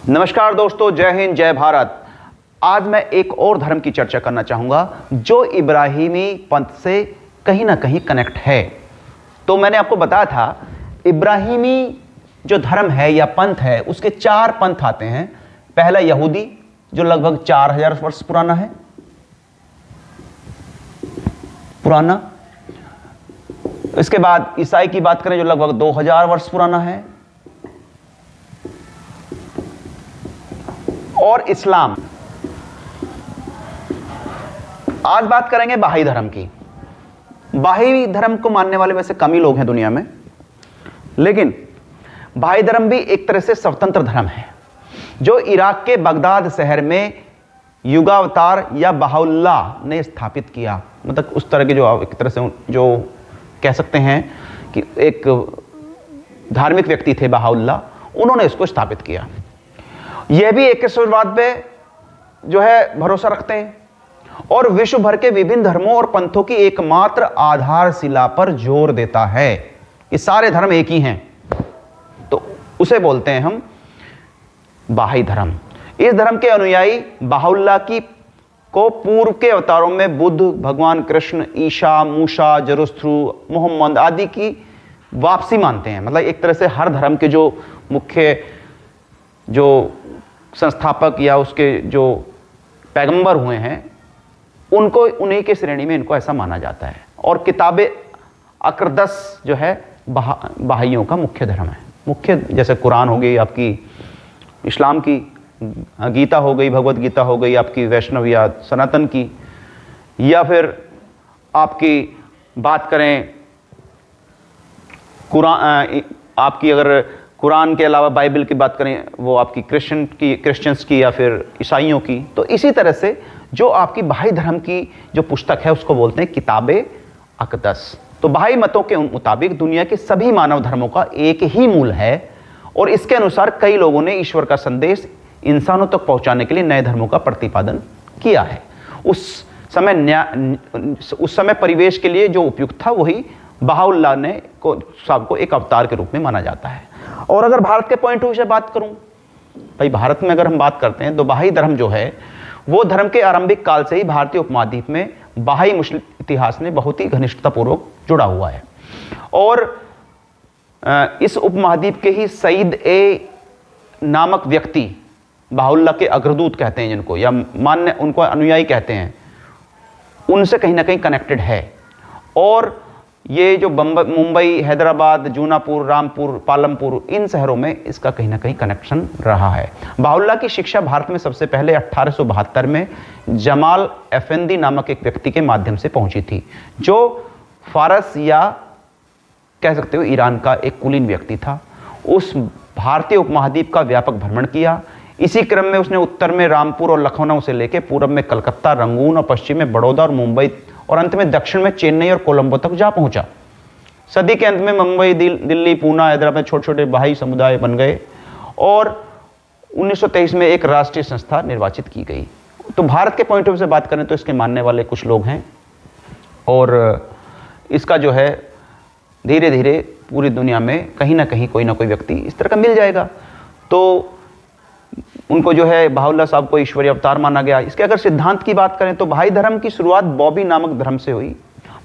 नमस्कार दोस्तों, जय हिंद, जय भारत। आज मैं एक और धर्म की चर्चा करना चाहूँगा जो इब्राहिमी पंथ से कहीं ना कहीं कनेक्ट है। तो मैंने आपको बताया था इब्राहिमी जो धर्म है या पंथ है उसके 4 पंथ आते हैं। पहला यहूदी जो लगभग 4000 वर्ष पुराना है, इसके बाद ईसाई की बात करें जो लगभग 2000 वर्ष पुराना है, और इस्लाम। आज बात करेंगे बहाई धर्म की। बहाई धर्म को मानने वाले वैसे कम ही लोग हैं दुनिया में, लेकिन बहाई धर्म भी एक तरह से स्वतंत्र धर्म है जो इराक के बगदाद शहर में युगावतार या बहाउल्लाह ने स्थापित किया। मतलब उस तरह के जो एक तरह से जो कह सकते हैं कि एक धार्मिक व्यक्ति थे बहाउल्लाह, उन्होंने इसको स्थापित किया। यह भी एकेश्वरवाद पे जो है भरोसा रखते हैं और विश्व भर के विभिन्न धर्मों और पंथों की एकमात्र आधारशिला पर जोर देता है। ये सारे धर्म एक ही हैं, तो उसे बोलते हैं हम बहाई धर्म। इस धर्म के अनुयायी बहाउल्लाह की को पूर्व के अवतारों में बुद्ध, भगवान कृष्ण, ईसा, मूसा, जरुस्थ्रू, मोहम्मद आदि की वापसी मानते हैं। मतलब एक तरह से हर धर्म के जो मुख्य जो संस्थापक या उसके जो पैगंबर हुए हैं उनको उन्हीं के श्रेणी में इनको ऐसा माना जाता है। और किताब अक़दस जो है बहाइयों का मुख्य धर्म है। मुख्य जैसे कुरान हो गई आपकी इस्लाम की, गीता हो गई, भगवत गीता हो गई आपकी वैष्णव या सनातन की, या फिर आपकी बात करें कुरान, आपकी अगर कुरान के अलावा बाइबल की बात करें वो आपकी क्रिश्चियंस की या फिर ईसाइयों की। तो इसी तरह से जो आपकी बहाई धर्म की जो पुस्तक है उसको बोलते हैं किताब अक़दस। तो बहाई मतों के मुताबिक दुनिया के सभी मानव धर्मों का एक ही मूल है और इसके अनुसार कई लोगों ने ईश्वर का संदेश इंसानों तक पहुंचाने के लिए नए धर्मों का प्रतिपादन किया है। उस समय परिवेश के लिए जो उपयुक्त था वही बहाउल्लाह ने साहब को एक अवतार के रूप में माना जाता है। और अगर भारत के पॉइंट ऑफ व्यू से बात करूं, भाई भारत में अगर हम बात करते हैं तो बहाई धर्म जो है वो धर्म के आरंभिक काल से ही भारतीय उपमहाद्वीप में बहाई मुस्लिम इतिहास ने बहुत ही घनिष्ठतापूर्वक जुड़ा हुआ है। और इस उपमहाद्वीप के ही सईद ए नामक व्यक्ति बहाउल्लाह के अग्रदूत कहते हैं जिनको, या मान्य उनको अनुयायी कहते हैं, उनसे कहीं ना कहीं कनेक्टेड है। और ये जो मुंबई, हैदराबाद, जूनापुर, रामपुर, पालमपुर, इन शहरों में इसका कहीं ना कहीं कनेक्शन रहा है। बहाउल्लाह की शिक्षा भारत में सबसे पहले 1872 में जमाल अफेंदी नामक एक व्यक्ति के माध्यम से पहुंची थी, जो फारस या कह सकते हो ईरान का एक कुलीन व्यक्ति था। उस भारतीय उपमहाद्वीप का व्यापक भ्रमण किया। इसी क्रम में उसने उत्तर में रामपुर और लखनऊ से लेकर पूर्व में कलकत्ता, रंगून और पश्चिम में बड़ौदा और मुंबई और अंत में दक्षिण में चेन्नई और कोलंबो तक जा पहुंचा। सदी के अंत में मुंबई, दिल्ली, पूना, हैदराबाद में छोटे छोटे बहाई समुदाय बन गए और 1923 में एक राष्ट्रीय संस्था निर्वाचित की गई। तो भारत के पॉइंट ऑफ व्यू से बात करें तो इसके मानने वाले कुछ लोग हैं और इसका जो है धीरे धीरे पूरी दुनिया में कहीं ना कहीं कोई ना कोई व्यक्ति इस तरह का मिल जाएगा। तो उनको जो है बहाउल्लाह साहब को ईश्वरीय अवतार माना गया। इसके अगर सिद्धांत की बात करें तो बहाई धर्म की शुरुआत बॉबी नामक धर्म से हुई।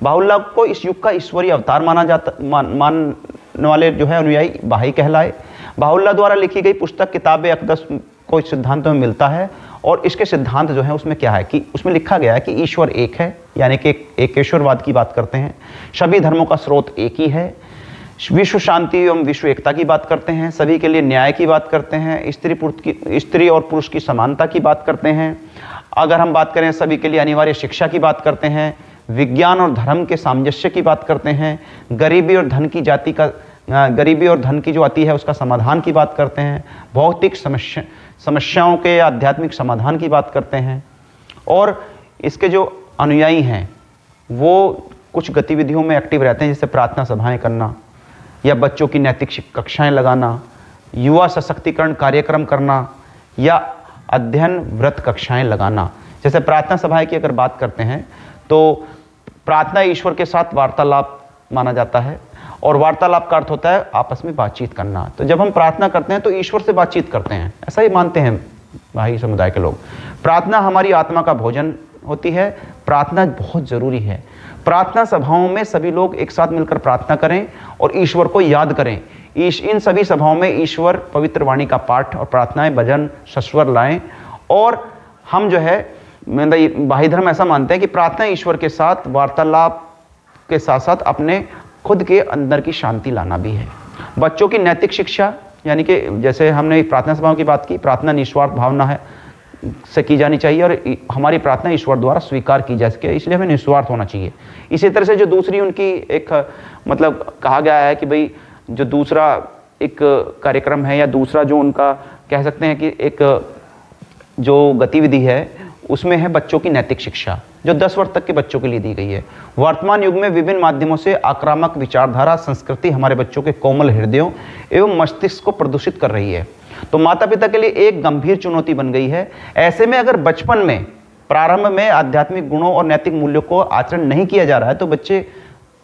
बहाउल्लाह को इस युग का ईश्वरीय अवतार मानने वाले जो है अनुयायी बहाई कहलाए। बहाउल्लाह द्वारा लिखी गई पुस्तक किताब अक़दस को इस सिद्धांत में मिलता है और इसके सिद्धांत जो है उसमें क्या है कि उसमें लिखा गया है कि ईश्वर एक है, यानी कि एकेश्वरवाद की बात करते हैं। सभी धर्मों का स्रोत एक ही है। विश्व शांति एवं विश्व एकता की बात करते हैं। सभी के लिए न्याय की बात करते हैं। स्त्री और पुरुष की समानता की बात करते हैं। अगर हम बात करें सभी के लिए अनिवार्य शिक्षा की बात करते हैं। विज्ञान और धर्म के सामंजस्य की बात करते हैं। गरीबी और धन की जो आती है उसका समाधान की बात करते हैं। भौतिक समस्याओं के आध्यात्मिक समाधान की बात करते हैं। और इसके जो अनुयायी हैं वो कुछ गतिविधियों में एक्टिव रहते हैं, जैसे प्रार्थना सभाएं करना या बच्चों की नैतिक कक्षाएं लगाना, युवा सशक्तिकरण कार्यक्रम करना या अध्ययन व्रत कक्षाएं लगाना। जैसे प्रार्थना सभाएं की अगर बात करते हैं तो प्रार्थना ईश्वर के साथ वार्तालाप माना जाता है और वार्तालाप का अर्थ होता है आपस में बातचीत करना। तो जब हम प्रार्थना करते हैं तो ईश्वर से बातचीत करते हैं, ऐसा ही मानते हैं भाई समुदाय के लोग। प्रार्थना हमारी आत्मा का भोजन होती है। प्रार्थना बहुत ज़रूरी है। प्रार्थना सभाओं में सभी लोग एक साथ मिलकर प्रार्थना करें और ईश्वर को याद करें। इन सभी सभाओं में ईश्वर पवित्र वाणी का पाठ और प्रार्थनाएं, भजन, सस्वर लाएं। और हम जो है बाही धर्म ऐसा मानते हैं कि प्रार्थना ईश्वर के साथ वार्तालाप के साथ साथ अपने खुद के अंदर की शांति लाना भी है। बच्चों की नैतिक शिक्षा, यानी कि जैसे हमने प्रार्थना सभाओं की बात की, प्रार्थना निस्वार्थ भावना है से की जानी चाहिए और हमारी प्रार्थना ईश्वर द्वारा स्वीकार की जा सके, इसलिए हमें निस्वार्थ होना चाहिए। इसी तरह से जो दूसरी उनकी एक मतलब कहा गया है कि भाई जो दूसरा एक कार्यक्रम है या दूसरा जो उनका कह सकते हैं कि एक जो गतिविधि है उसमें है बच्चों की नैतिक शिक्षा, जो 10 वर्ष तक के बच्चों के लिए दी गई है। वर्तमान युग में विभिन्न माध्यमों से आक्रामक विचारधारा संस्कृति हमारे बच्चों के कोमल हृदयों एवं मस्तिष्क को प्रदूषित कर रही है। तो माता पिता के लिए एक गंभीर चुनौती बन गई है। ऐसे में अगर बचपन में प्रारंभ में आध्यात्मिक गुणों और नैतिक मूल्यों को आचरण नहीं किया जा रहा है तो बच्चे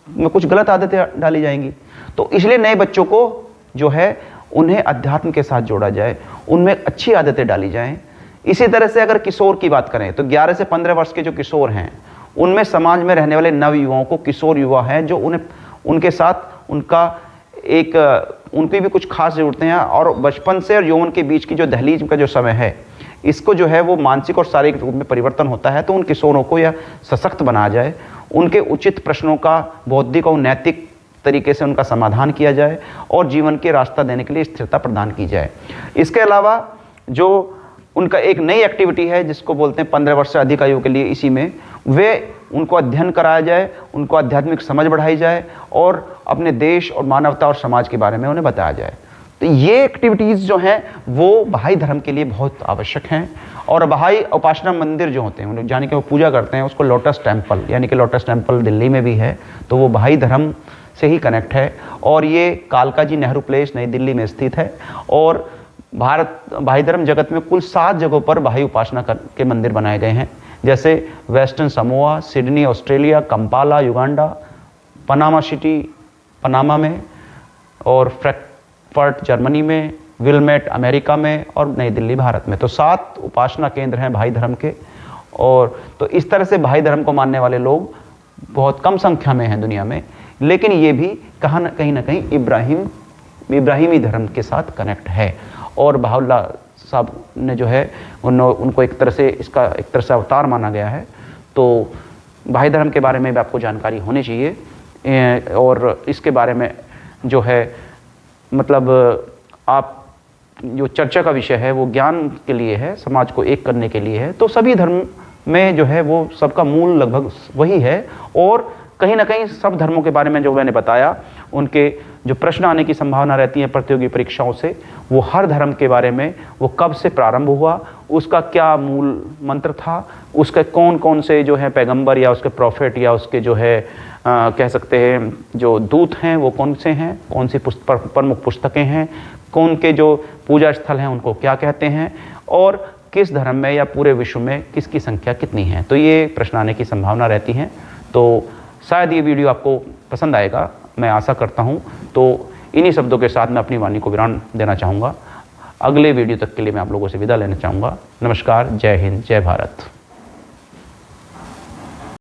में कुछ गलत आदतें डाली जाएंगी। तो इसलिए नए बच्चों को जो है उन्हें अध्यात्म के साथ जोड़ा जाए, उनमें अच्छी आदतें डाली जाएं। इसी तरह से अगर किशोर की बात करें तो 11 से 15 वर्ष के जो किशोर हैं उनमें समाज में रहने वाले नव युवाओं को किशोर युवा हैं जो उनके साथ उनका एक उनकी भी कुछ खास ज़रूरतें हैं और बचपन से और यौवन के बीच की जो दहलीज का जो समय है इसको जो है वो मानसिक और शारीरिक रूप में परिवर्तन होता है। तो उन किशोरों को यह सशक्त बनाया जाए, उनके उचित प्रश्नों का बौद्धिक और नैतिक तरीके से उनका समाधान किया जाए और जीवन के रास्ता देने के लिए स्थिरता प्रदान की जाए। इसके अलावा जो उनका एक नई एक्टिविटी है जिसको बोलते हैं 15 वर्ष से अधिक आयु के लिए, इसी में वे उनको अध्ययन कराया जाए, उनको आध्यात्मिक समझ बढ़ाई जाए और अपने देश और मानवता और समाज के बारे में उन्हें बताया जाए। तो ये एक्टिविटीज़ जो हैं वो बहाई धर्म के लिए बहुत आवश्यक हैं। और बहाई उपासना मंदिर जो होते हैं उन्हें जाने के वो पूजा करते हैं, उसको लोटस टेम्पल, यानी कि लोटस टेम्पल दिल्ली में भी है, तो वो बहाई धर्म से ही कनेक्ट है। और ये कालका जी नेहरू प्लेस नई दिल्ली में स्थित है। और बहाई धर्म जगत में कुल 7 जगहों पर बहाई उपासना के मंदिर बनाए गए हैं, जैसे western Samoa, Sydney Australia, Kampala Uganda, Panama city Panama में, और फ्रैंकफर्ट जर्मनी में, विलमेट अमेरिका में और नई दिल्ली भारत में। तो 7 उपासना केंद्र हैं भाई धर्म के। और तो इस तरह से भाई धर्म को मानने वाले लोग बहुत कम संख्या में हैं दुनिया में, लेकिन ये भी कहीं ना कहीं इब्राहिमी धर्म के साथ कनेक्ट है। और बहाउल्लाह साहब ने जो है उनको एक तरह से अवतार माना गया है। तो बहाई धर्म के बारे में भी आपको जानकारी होनी चाहिए। और इसके बारे में जो है मतलब आप जो चर्चा का विषय है वो ज्ञान के लिए है, समाज को एक करने के लिए है। तो सभी धर्म में जो है वो सबका मूल लगभग वही है। और कहीं ना कहीं सब धर्मों के बारे में जो मैंने बताया, उनके जो प्रश्न आने की संभावना रहती है प्रतियोगी परीक्षाओं से, वो हर धर्म के बारे में, वो कब से प्रारंभ हुआ, उसका क्या मूल मंत्र था, उसके कौन कौन से जो है पैगंबर या उसके प्रॉफिट या उसके जो है कह सकते हैं जो दूत हैं वो कौन से हैं, कौन सी प्रमुख पुस्तकें हैं, कौन के जो पूजा स्थल हैं उनको क्या कहते हैं, और किस धर्म में या पूरे विश्व में किसकी संख्या कितनी है। तो ये प्रश्न आने की संभावना रहती है। तो शायद ये वीडियो आपको पसंद आएगा, मैं आशा करता हूँ। तो इन्हीं शब्दों के साथ मैं अपनी वाणी को विराम देना चाहूँगा। अगले वीडियो तक के लिए मैं आप लोगों से विदा लेना चाहूँगा। नमस्कार, जय हिंद, जय भारत।